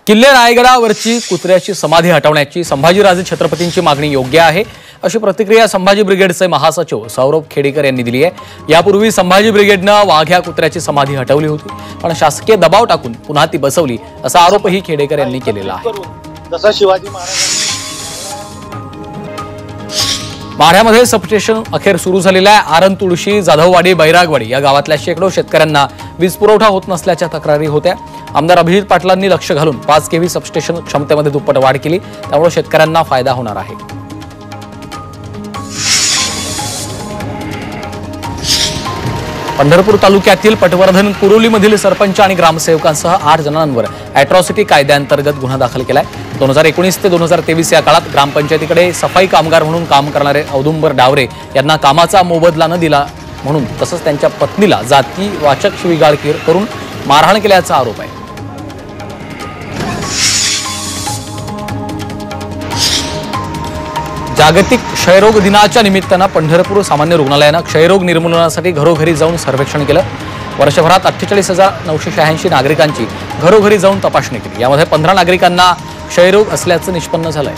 किल्ले रायगडावरची कुत्र्याची समाधी हटवण्याची संभाजीराजे छत्रपतींची मागणी योग्य आहे अशी प्रतिक्रिया संभाजी ब्रिगेडचे महासचिव सौरभ खेडेकर यांनी दिली आहे। यापूर्वी संभाजी ब्रिगेडने वाघ्या कुत्र्याची समाधी हटवली होती, पण शासकीय दबाव टाकून पुन्हा ती बसवली असा आरोपही खेडेकर यांनी केलेला आहे। जसा शिवाजी महाराज माढ्यामध्ये सबस्टेशन अखेर सुरू झालेल्या आहे। आरण तुळशी, जाधववाडी, बैरागवाडी या गावातल्या शेकडो शेतकऱ्यांना वीज पुरवठा होत नसल्याच्या तक्रारी होत्या। आमदार अभिजित पाटलांनी लक्ष घालून 5 केव्ही सबस्टेशन क्षमतेमध्ये दुप्पट वाढ केली, त्यामुळे शेतकऱ्यांना फायदा होणार आहे। पंढरपूर तालुक्यातील पटवर्धन कुरोलीमधील सरपंच आणि ग्रामसेवकांसह 8 जणांवर अॅट्रॉसिटी कायद्याअंतर्गत गुन्हा दाखल केलाय। 2019 ते 2023 या काळात ग्रामपंचायतीकडे सफाई कामगार म्हणून काम करणारे औदुंबर डावरे यांना कामाचा मोबदला न दिला म्हणून तसंच त्यांच्या पत्नीला जातीवाचक शिवीगाळ करून मारहाण केल्याचा आरोप आहे। जागतिक क्षयरोग दिनाच्या निमित्तानं पंढरपूर सामान्य रुग्णालयानं क्षयरोग निर्मूलनासाठी घरोघरी जाऊन सर्वेक्षण केलं। वर्षभरात 48,986 नागरिकांची घरोघरी जाऊन तपासणी केली। यामध्ये 15 नागरिकांना क्षयरोग असल्याचं निष्पन्न झालंय।